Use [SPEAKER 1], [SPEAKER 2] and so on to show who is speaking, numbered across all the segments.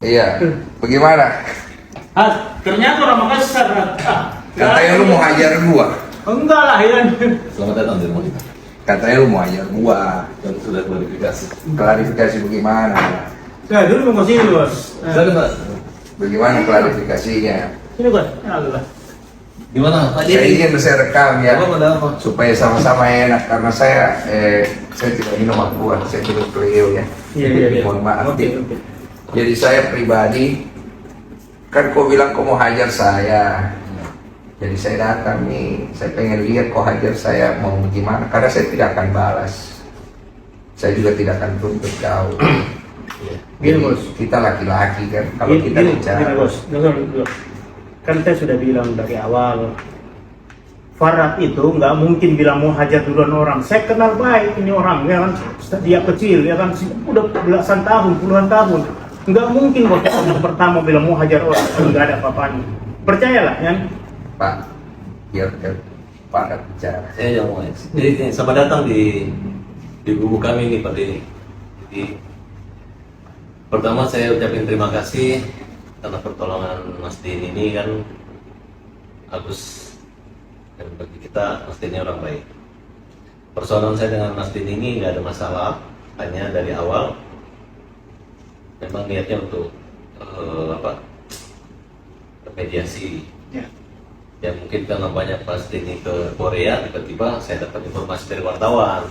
[SPEAKER 1] Iya, bagaimana?
[SPEAKER 2] Ternyata orang Makassar.
[SPEAKER 1] Katanya lu mau hajar gua.
[SPEAKER 2] Enggak lah ya.
[SPEAKER 3] Selamat datang di rumah kita.
[SPEAKER 1] Katanya lu mau hajar gua.
[SPEAKER 3] Dan sudah klarifikasi.
[SPEAKER 1] Klarifikasi bagaimana?
[SPEAKER 2] Saya dulu mau sini bos.
[SPEAKER 3] Silakan Pak.
[SPEAKER 1] Bagaimana klarifikasinya?
[SPEAKER 2] Ini bos. Allah.
[SPEAKER 3] Gimana Pak
[SPEAKER 1] Saya
[SPEAKER 3] Jadi?
[SPEAKER 1] ingin saya rekam ya,
[SPEAKER 3] Apa ada apa?
[SPEAKER 1] supaya sama-sama enak karena saya tidak minum aqua, saya minum Cleo ya.
[SPEAKER 2] Iya.
[SPEAKER 1] Mohon maaf.
[SPEAKER 2] Oke.
[SPEAKER 1] Jadi saya pribadi, kan kau bilang kau mau hajar saya. Jadi saya datang nih, saya pengen lihat kau hajar saya mau gimana. Karena saya tidak akan balas. Saya juga tidak akan tuntut kau.
[SPEAKER 2] Gini,
[SPEAKER 1] Jadi,
[SPEAKER 2] Bos.
[SPEAKER 1] kita laki-laki kan, kalau kita
[SPEAKER 2] Gini
[SPEAKER 1] bicara.
[SPEAKER 2] bos. Dengar. Kan saya sudah bilang dari awal. Farad itu nggak mungkin bilang mau hajar duluan orang. Saya kenal baik ini orang, ya kan? Dia kecil, ya kan? Udah belasan tahun, puluhan tahun. Nggak mungkin bos yang pertama bilang mau hajar orang, nggak ada apa-apanya. Percayalah, ya.
[SPEAKER 1] Pak, biar Pak nggak bicara.
[SPEAKER 3] Saya yang mau. Jadi selamat datang di buku kami ini Pak Denny. Jadi pertama saya ucapin terima kasih karena pertolongan Mas Denny ini kan bagus, dan bagi kita Mas Denny orang baik. Persoalan saya dengan Mas Denny ini nggak ada masalah, hanya dari awal memang niatnya untuk mediasi.
[SPEAKER 2] Ya.
[SPEAKER 3] Ya mungkin karena banyak pas Denny ke Korea, tiba-tiba saya dapat informasi dari wartawan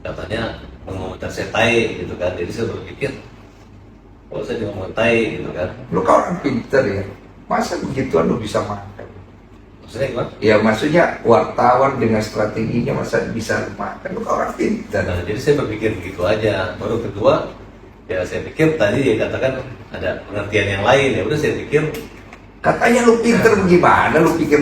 [SPEAKER 3] katanya mengomentar saya tai gitu kan. Jadi saya berpikir kalau saya ngomong tai gitu kan,
[SPEAKER 1] Lu kan orang pinter ya, masa begituan lu bisa makan?
[SPEAKER 3] maksudnya gimana?
[SPEAKER 1] Ya maksudnya wartawan dengan strateginya masa bisa makan? Lu kan orang pinter.
[SPEAKER 3] Nah, jadi saya berpikir begitu aja. Baru kedua, ya saya pikir tadi dia katakan ada pengertian yang lain, ya udah saya pikir
[SPEAKER 1] Katanya lu pinter bagaimana? Lu pikir.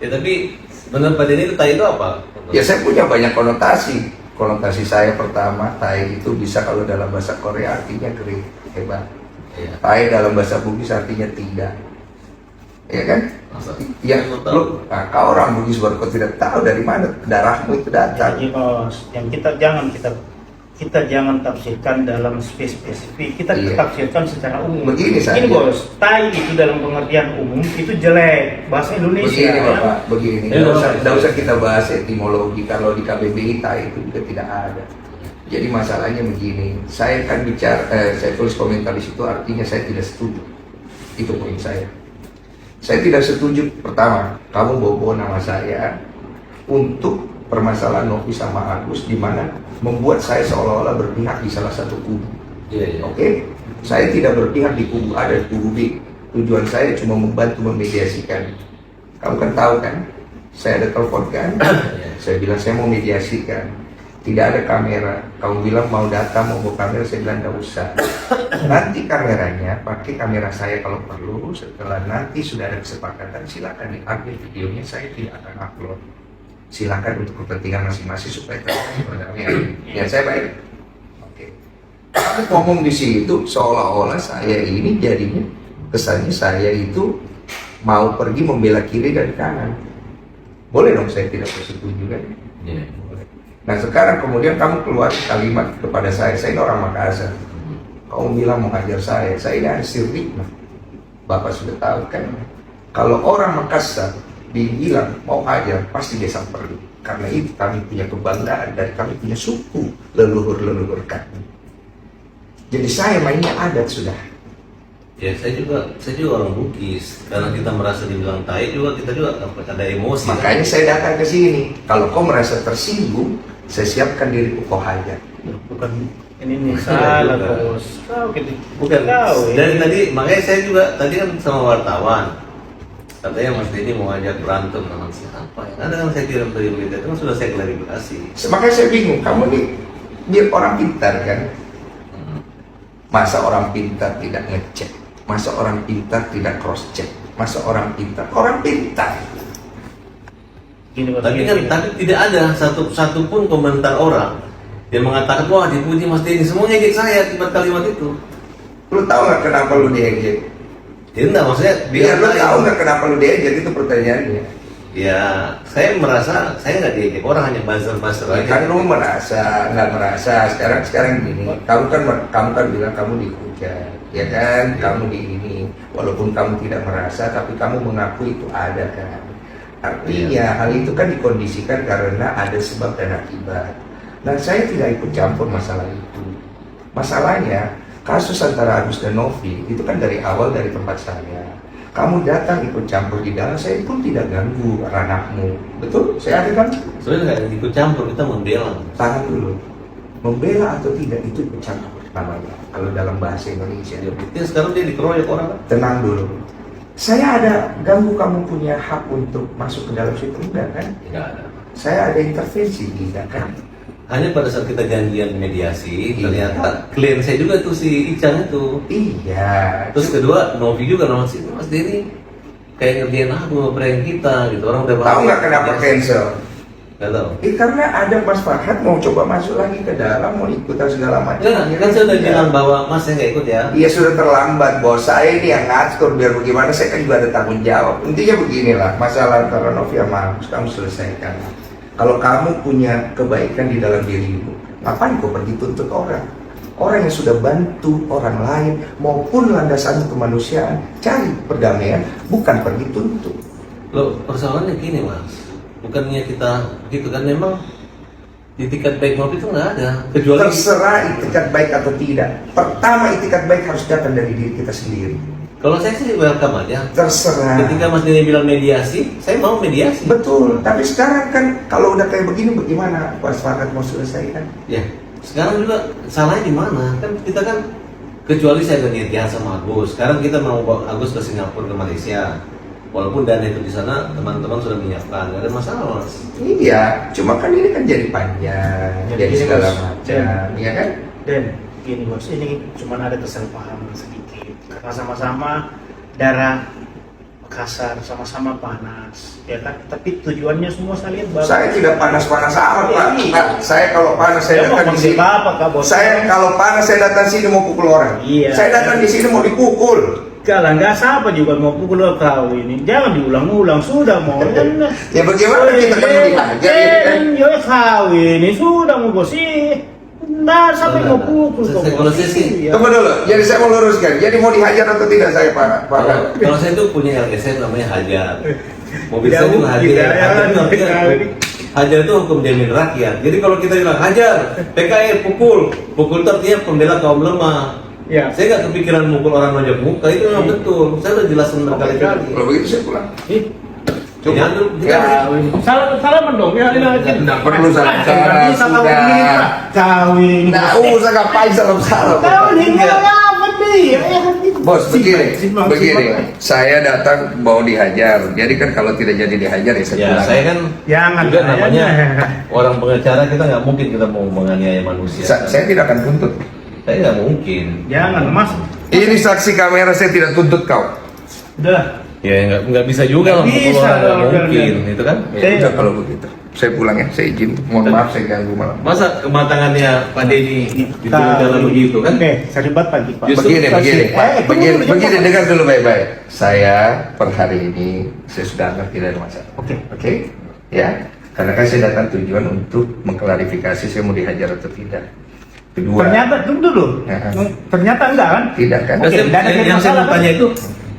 [SPEAKER 3] ya, tapi menurut Pak Denny itu tai itu apa?
[SPEAKER 1] Ya saya punya banyak konotasi. Konotasi saya pertama, tai itu bisa kalau dalam bahasa Korea artinya great, hebat.
[SPEAKER 3] Ya.
[SPEAKER 1] Tai dalam bahasa Bugis artinya tidak. Ya kan?
[SPEAKER 3] Masa?
[SPEAKER 1] Ya,
[SPEAKER 3] Saya belum tahu.
[SPEAKER 1] kau orang Bugis baru kau tidak tahu dari mana darahmu itu datang.
[SPEAKER 2] Jadi bos, yang kita jangan tafsirkan dalam spesifik, kita
[SPEAKER 1] Iya.
[SPEAKER 2] tafsirkan secara umum.
[SPEAKER 1] Begini saja.
[SPEAKER 2] Ini bos, tai itu dalam pengertian umum itu jelek bahasa Indonesia.
[SPEAKER 1] Begini
[SPEAKER 2] ya.
[SPEAKER 1] Bapak, begini.
[SPEAKER 3] Ya,
[SPEAKER 1] Nggak usah kita bahas etimologi. Kalau di KBBI tai itu juga tidak ada. Jadi masalahnya begini. Saya kan bicara, saya tulis komentar di situ artinya saya tidak setuju. Itu poin saya. Saya tidak setuju. Pertama, kamu bawa nama saya untuk permasalahan Novi sama Agus, di mana membuat saya seolah-olah berpihak di salah satu kubu.
[SPEAKER 3] Iya, iya.
[SPEAKER 1] Oke, saya tidak berpihak di kubu A dan kubu B. Tujuan saya cuma membantu memediasikan. Kamu kan tahu kan, saya ada telepon kan, saya bilang saya mau mediasikan. Tidak ada kamera. Kamu bilang mau data, mau bawa kamera, saya bilang tidak usah. Nanti kameranya, pakai kamera saya kalau perlu. Setelah nanti sudah ada kesepakatan, silakan diambil videonya. Saya tidak akan upload. Silakan untuk kepentingan masing-masing supaya terjadi perdamaian. Ya saya baik. Oke. Kamu ngomong di situ seolah-olah saya ini jadinya kesannya saya itu mau pergi membela kiri dan kanan. Boleh dong saya tidak bersetuju kan?
[SPEAKER 3] Iya.
[SPEAKER 1] Boleh. Nah sekarang kemudian kamu keluar kalimat kepada saya ini orang Makassar. Kamu bilang mau hajar saya ini ada sirrik. Bapak sudah tahu kan? Kalau orang Makassar dibilang mau hajar pasti dia samperin. Karena itu kami punya kebanggaan dan kami punya suku leluhur kami. Jadi saya mainnya adat sudah.
[SPEAKER 3] Ya saya juga orang Bugis. Karena kita merasa dibilang tai juga, kita juga ada emosi.
[SPEAKER 1] Makanya saya datang ke sini. Kalau kau merasa tersinggung, saya siapkan diriku kau hajar.
[SPEAKER 2] Bukan ini salah bos. Kau gitu.
[SPEAKER 3] Bukan.
[SPEAKER 2] Tahu ya.
[SPEAKER 3] Dari tadi, makanya saya juga tadi kan sama wartawan. Katanya Mas Denny mau ajak berantem sama siapa ya? Ada kan saya kirim dari berita itu kan sudah saya klarifikasi.
[SPEAKER 1] Makanya saya bingung. Kamu nih dia orang pintar kan? Masa orang pintar tidak ngecek? Masa orang pintar tidak cross check? Masa orang pintar? Orang pintar.
[SPEAKER 2] Gini, bos,
[SPEAKER 3] Tapi
[SPEAKER 2] gini,
[SPEAKER 3] kan
[SPEAKER 2] gini.
[SPEAKER 3] tapi tidak ada satu pun komentar orang yang mengatakan wah dipuji Mas Denny, semua ngejek saya akibat kalimat itu.
[SPEAKER 1] Lu tahu nggak kenapa lu diejek?
[SPEAKER 3] Ya enggak, maksudnya
[SPEAKER 1] Biar lu
[SPEAKER 3] saya-
[SPEAKER 1] tahu nggak kenapa lu diejek itu pertanyaannya.
[SPEAKER 3] Ya saya merasa saya nggak diejek orang, hanya buzzer
[SPEAKER 1] Ya,
[SPEAKER 3] aja.
[SPEAKER 1] kan lu merasa nggak merasa sekarang gini. Kamu kan bilang kamu dihujat. ya kan? Kamu di ini, walaupun kamu tidak merasa, tapi kamu mengaku itu ada kan? Artinya hal itu kan dikondisikan karena ada sebab dan akibat. Nah, saya tidak ikut campur masalah itu. Masalahnya kasus antara Agus dan Novi itu kan dari awal dari tempat saya. Kamu datang ikut campur di dalam, saya pun tidak ganggu ranahmu. Betul? Saya ada kan?
[SPEAKER 3] Sebenarnya nggak ikut campur, kita membela.
[SPEAKER 1] Tahan dulu. Membela atau tidak itu ikut campur namanya. Kalau dalam bahasa Indonesia.
[SPEAKER 3] Ya, buktinya sekarang dia dikeroyok orang kan?
[SPEAKER 1] Tenang dulu. Saya ada ganggu kamu punya hak untuk masuk ke dalam situ enggak kan?
[SPEAKER 3] Nggak ada.
[SPEAKER 1] Saya ada intervensi tidak kan?
[SPEAKER 3] Hanya pada saat kita janjian mediasi,
[SPEAKER 1] Iya.
[SPEAKER 3] ternyata klien saya juga tuh si Ican itu.
[SPEAKER 1] Iya.
[SPEAKER 3] Terus kedua, Novi juga nama si Mas Denny kayak ngerjain aku, ngeprank kita gitu. Orang udah
[SPEAKER 1] Tahu nggak kenapa cancel?
[SPEAKER 3] Nggak tahu.
[SPEAKER 1] Karena ada Mas Farhad mau coba masuk lagi ke dalam, mau ikutan segala macam.
[SPEAKER 3] Enggak, kan saya udah bilang bahwa Mas saya nggak ikut ya.
[SPEAKER 1] Iya sudah terlambat bos, saya ini yang ngatur biar bagaimana, saya kan juga ada tanggung jawab. Intinya beginilah, masalah antara Novi sama Agus kamu selesaikan. Kalau kamu punya kebaikan di dalam dirimu, ngapain kau pergi tuntut orang? Orang yang sudah bantu orang lain maupun landasan kemanusiaan, cari perdamaian, bukan pergi tuntut.
[SPEAKER 3] Loh, persoalannya gini Mas, bukannya kita gitu kan, memang di itikat baik Novi itu nggak ada. Kecuali
[SPEAKER 1] Terserah itikat baik atau tidak. Pertama itikat baik harus datang dari diri kita sendiri.
[SPEAKER 3] kalau saya sih welcome aja.
[SPEAKER 1] Terserah.
[SPEAKER 3] Ketika Mas Denny bilang mediasi, saya mau mediasi.
[SPEAKER 1] Betul, tapi sekarang kan kalau udah kayak begini bagaimana Mas Farhad mau selesaikan?
[SPEAKER 3] Ya, sekarang juga salahnya di mana? Kan kita kan, kecuali saya gantian sama Agus. Sekarang kita mau bawa Agus ke Singapura, ke Malaysia. Walaupun dana itu di sana teman-teman sudah menyiapkan, nggak ada masalah Mas.
[SPEAKER 1] Iya, cuma kan ini kan jadi panjang, jadi
[SPEAKER 2] gini,
[SPEAKER 1] segala
[SPEAKER 2] Bos.
[SPEAKER 1] macam, iya kan?
[SPEAKER 2] Dan gini bos, ini cuma ada kesalahpahaman sedikit. Karena sama-sama darah Makassar, sama-sama panas, ya kan? Tapi tujuannya semua saya lihat bagus.
[SPEAKER 1] Saya tidak panas-panas amat, Pak.
[SPEAKER 2] Iya.
[SPEAKER 1] Pak, saya kalau panas saya
[SPEAKER 2] mau
[SPEAKER 1] datang di sini.
[SPEAKER 2] Bapak, Kak, bos.
[SPEAKER 1] Saya kalau panas saya datang sini mau pukul orang.
[SPEAKER 2] Iya.
[SPEAKER 1] Saya datang di sini mau dipukul.
[SPEAKER 2] Kalau nggak siapa juga mau pukul kau ini. Jangan diulang-ulang, sudah mau.
[SPEAKER 1] Ya bagaimana kita kan mau dihajar ya kan?
[SPEAKER 2] Ya kau ini sudah mau bos sih. Nah, sampai mau pukul kau.
[SPEAKER 3] Kalau saya sih,
[SPEAKER 2] Iya.
[SPEAKER 1] Tunggu dulu, jadi saya mau luruskan. Jadi mau dihajar atau tidak saya Pak?
[SPEAKER 3] kalau saya itu punya LSM namanya Hajar. Mobil saya
[SPEAKER 2] Tidak,
[SPEAKER 3] juga Hajar.
[SPEAKER 2] tidak,
[SPEAKER 3] Hajar itu
[SPEAKER 2] tidak.
[SPEAKER 3] artinya Hajar itu hukum jamin rakyat. Jadi kalau kita bilang Hajar, PKI pukul itu artinya pembela kaum lemah.
[SPEAKER 2] Ya.
[SPEAKER 3] Saya nggak kepikiran mukul orang nonjok muka, itu memang betul. Saya udah jelasin berkali-kali.
[SPEAKER 1] Kalau begitu saya pulang.
[SPEAKER 2] Ih,
[SPEAKER 3] Ya,
[SPEAKER 1] Ya,
[SPEAKER 2] salaman dong ya.
[SPEAKER 1] Nggak perlu salam-salam, sudah.
[SPEAKER 2] Kawin.
[SPEAKER 1] Nggak usah ngapain salam-salam.
[SPEAKER 2] Kawin apa nih?
[SPEAKER 1] Bos, begini, saya datang mau dihajar. Jadi kan kalau tidak jadi dihajar ya saya
[SPEAKER 3] Ya,
[SPEAKER 1] pulang.
[SPEAKER 3] saya kan
[SPEAKER 2] Jangan,
[SPEAKER 3] juga
[SPEAKER 2] jangan.
[SPEAKER 3] namanya orang pengacara, kita nggak mungkin kita mau menganiaya manusia.
[SPEAKER 1] Saya tidak akan tuntut.
[SPEAKER 3] Saya nggak mungkin.
[SPEAKER 2] Jangan mas.
[SPEAKER 1] Ini saksi kamera, saya tidak tuntut kau.
[SPEAKER 2] Udah.
[SPEAKER 3] Ya nggak bisa juga lah,
[SPEAKER 2] Nggak
[SPEAKER 3] mukul
[SPEAKER 2] bisa
[SPEAKER 3] orang nggak
[SPEAKER 2] dong,
[SPEAKER 3] mungkin,
[SPEAKER 2] jangan.
[SPEAKER 3] itu kan?
[SPEAKER 1] Ya udah kalau begitu. Saya pulang ya, saya izin. Mohon maaf saya ganggu malam.
[SPEAKER 3] Masa kematangannya Pak Denny itu dalam begitu kan?
[SPEAKER 2] Oke, seribat pagi pak.
[SPEAKER 3] Justru
[SPEAKER 1] Begini, Pak.
[SPEAKER 2] tunggu dulu, jangan.
[SPEAKER 1] Dengar dulu baik-baik. Saya per hari ini saya sudah anggap tidak ada masalah. Oke, ya. Karena kan saya datang tujuan untuk mengklarifikasi saya mau dihajar atau tidak. Kedua,
[SPEAKER 2] Ternyata tunggu dulu.
[SPEAKER 1] Ya.
[SPEAKER 2] Ternyata enggak kan?
[SPEAKER 1] tidak kan?
[SPEAKER 2] Oke,
[SPEAKER 3] Yang
[SPEAKER 2] nggak ada
[SPEAKER 3] yang saya
[SPEAKER 2] masalah,
[SPEAKER 3] mau tanya
[SPEAKER 2] kan?
[SPEAKER 3] itu,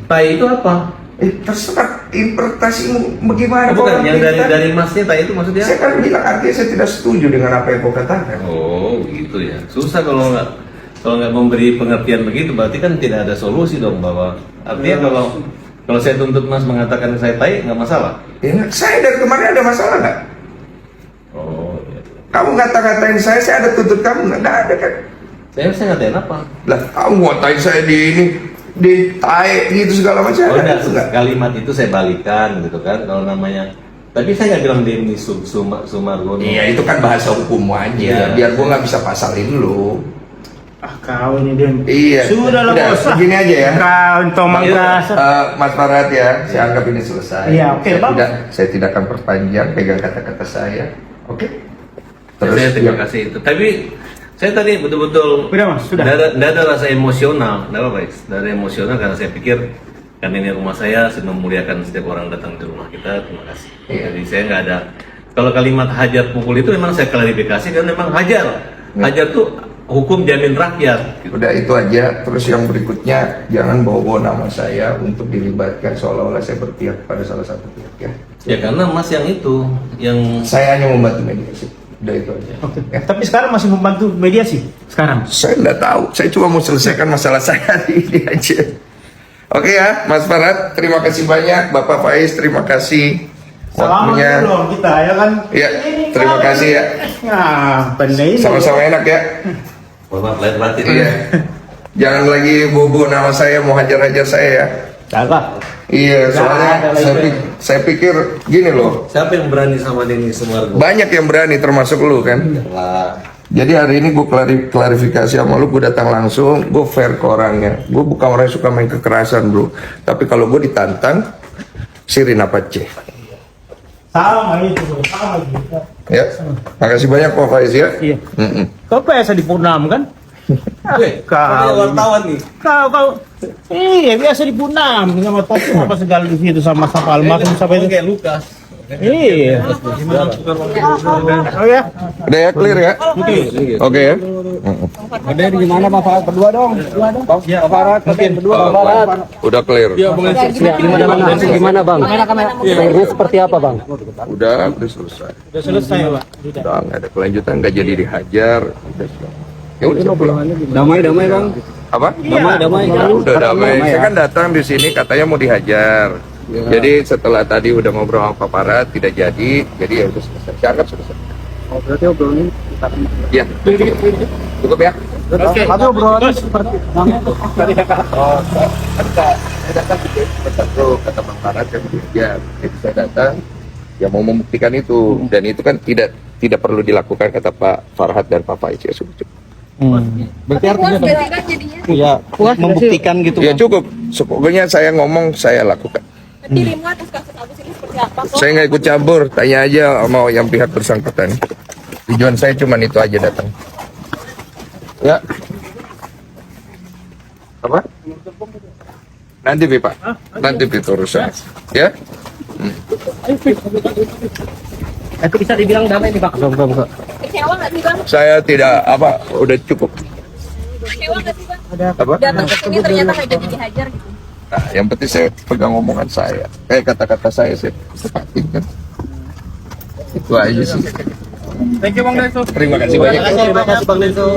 [SPEAKER 3] tai itu apa?
[SPEAKER 1] Terserah interpretasimu bagaimana.
[SPEAKER 3] Oh, bukan,
[SPEAKER 1] Kalau
[SPEAKER 3] yang
[SPEAKER 1] kita-
[SPEAKER 3] dari masnya tai itu maksudnya?
[SPEAKER 1] Saya kan bilang artinya saya tidak setuju dengan apa yang kau katakan.
[SPEAKER 3] Oh gitu ya, susah kalau nggak memberi pengertian begitu, berarti kan tidak ada solusi dong, bahwa artinya kalau saya tuntut Mas mengatakan saya tai nggak masalah.
[SPEAKER 1] Ya, saya dari kemarin ada masalah nggak?
[SPEAKER 3] Oh iya.
[SPEAKER 1] Kamu ngata-ngatain saya ada tuntut kamu nggak ada kan?
[SPEAKER 3] Saya ngatain apa?
[SPEAKER 1] Lah, kamu ngatain saya di ini, di tae gitu segala macam.
[SPEAKER 3] Oh,
[SPEAKER 1] ada
[SPEAKER 3] enggak,
[SPEAKER 1] nggak?
[SPEAKER 3] kalimat itu saya balikan gitu kan, kalau namanya. Tapi saya nggak bilang Denny Sumargono.
[SPEAKER 1] Iya, itu kan bahasa hukum aja.
[SPEAKER 3] Iya.
[SPEAKER 1] Biar gua nggak bisa pasalin lu.
[SPEAKER 2] Ah kau ini dia.
[SPEAKER 1] Iya.
[SPEAKER 2] Sudah lah
[SPEAKER 1] Udah,
[SPEAKER 2] bos.
[SPEAKER 1] begini aja ya.
[SPEAKER 2] Kau tomang
[SPEAKER 3] Iya.
[SPEAKER 2] kasar.
[SPEAKER 1] Mas Farhad ya, saya anggap ini selesai.
[SPEAKER 2] Iya, oke,
[SPEAKER 1] saya
[SPEAKER 2] Bang.
[SPEAKER 1] saya tidak akan perpanjang pegang kata-kata saya. Oke.
[SPEAKER 3] Saya terima kasih itu. Tapi saya tadi betul-betul
[SPEAKER 2] Sudah mas, sudah.
[SPEAKER 3] Nggak ada rasa emosional, nggak apa-apa, dari emosional karena saya pikir karena ini rumah saya memuliakan setiap orang datang ke rumah kita. Terima kasih.
[SPEAKER 1] Iya.
[SPEAKER 3] Jadi saya nggak ada. Kalau kalimat hajar pukul itu memang saya klarifikasi karena memang hajar. Hajar tuh hukum jamin rakyat.
[SPEAKER 1] Udah itu aja. Terus yang berikutnya, jangan bawa-bawa nama saya untuk dilibatkan seolah-olah saya berpihak pada salah satu pihak ya.
[SPEAKER 3] Ya karena Mas yang itu, yang
[SPEAKER 1] Saya hanya membantu mediasi. Udah itu aja.
[SPEAKER 2] Oke.
[SPEAKER 1] Ya.
[SPEAKER 2] Tapi sekarang masih membantu mediasi sekarang.
[SPEAKER 1] Saya nggak tahu. Saya cuma mau selesaikan masalah saya hari ini aja. Oke ya, Mas Farhat, terima kasih banyak. Bapak Faiz, terima kasih
[SPEAKER 2] Selamat
[SPEAKER 1] waktunya.
[SPEAKER 2] dong kita ya kan.
[SPEAKER 1] Ya, terima kasih ya.
[SPEAKER 2] Nah, benar.
[SPEAKER 1] Sama-sama enak ya.
[SPEAKER 3] maaf lahir batin.
[SPEAKER 1] Iya. Jangan lagi bobo nama saya, mau hajar-hajar saya ya.
[SPEAKER 2] Salah.
[SPEAKER 1] Iya, soalnya
[SPEAKER 2] ada lagi.
[SPEAKER 1] saya pikir gini loh.
[SPEAKER 3] Siapa yang berani sama Denny Sumargo?
[SPEAKER 1] Banyak yang berani termasuk lu kan.
[SPEAKER 3] Lah,
[SPEAKER 1] Jadi hari ini gue klarifikasi sama lu, gue datang langsung, gue fair ke orangnya. Gue bukan orang yang suka main kekerasan bro. Tapi kalau gue ditantang, sirin apa C.
[SPEAKER 2] Sama itu, sama gitu.
[SPEAKER 1] Ya, makasih banyak Pak Faiz ya.
[SPEAKER 2] Iya.
[SPEAKER 1] Mm-mm.
[SPEAKER 2] Kau biasa di Purnam kan?
[SPEAKER 3] kau wartawan nih.
[SPEAKER 2] Kau iya biasa di Purnam sama topik apa segala di situ sama almarhum sampai itu.
[SPEAKER 3] Kayak Lukas.
[SPEAKER 2] Iya. Oh ya.
[SPEAKER 1] Udah ya, clear ya? Oke ya?
[SPEAKER 4] Ada di gimana Pak Farhat berdua dong? Bang, Pak Farhat berdua Pak Farhat.
[SPEAKER 1] Udah clear.
[SPEAKER 4] Gimana Bang? Gimana Bang? Akhirnya seperti apa Bang?
[SPEAKER 1] Udah selesai.
[SPEAKER 2] Sudah selesai, Pak.
[SPEAKER 1] Udah nggak ada kelanjutan, nggak jadi dihajar. Udah sudah. Ya udah saya pulang.
[SPEAKER 4] Damai Bang.
[SPEAKER 1] Apa?
[SPEAKER 4] Damai.
[SPEAKER 1] Udah damai. Saya kan datang di sini katanya mau dihajar. Jadi setelah tadi udah ngobrol sama Pak Farhat tidak jadi ya udah selesai. Saya anggap selesai.
[SPEAKER 4] Oh, berarti obrolannya
[SPEAKER 1] Ya, cukup ya.
[SPEAKER 4] tapi obrolannya seperti
[SPEAKER 1] Oh, saya datang gitu, kata Bang Farhat kan ya, jadi saya datang ya mau membuktikan itu dan itu kan tidak perlu dilakukan kata Pak Farhat dan Pak Faiz ya sudah cukup.
[SPEAKER 4] berarti artinya
[SPEAKER 5] berarti kan jadinya
[SPEAKER 4] ya membuktikan gitu.
[SPEAKER 1] Ya cukup, pokoknya saya ngomong saya lakukan.
[SPEAKER 5] dirimu atas kasus Agus ini seperti apa kok?
[SPEAKER 1] Saya nggak ikut campur, tanya aja sama yang pihak bersangkutan. Tujuan saya cuma itu aja datang. Ya. Apa? Nanti Pak. Nanti itu urusan. Ya.
[SPEAKER 4] Itu bisa dibilang damai nih Pak.
[SPEAKER 5] Kecewa nggak sih bang?
[SPEAKER 1] Saya tidak udah cukup.
[SPEAKER 5] Kecewa nggak sih bang?
[SPEAKER 1] Apa?
[SPEAKER 5] Datang ke sini ternyata nggak jadi dihajar gitu.
[SPEAKER 1] Nah, yang penting saya pegang omongan saya. Kata-kata saya tepatin kan. Itu aja sih.
[SPEAKER 2] Thank you Bang Denso.
[SPEAKER 1] Terima kasih banyak.
[SPEAKER 4] Terima kasih Bang Denso.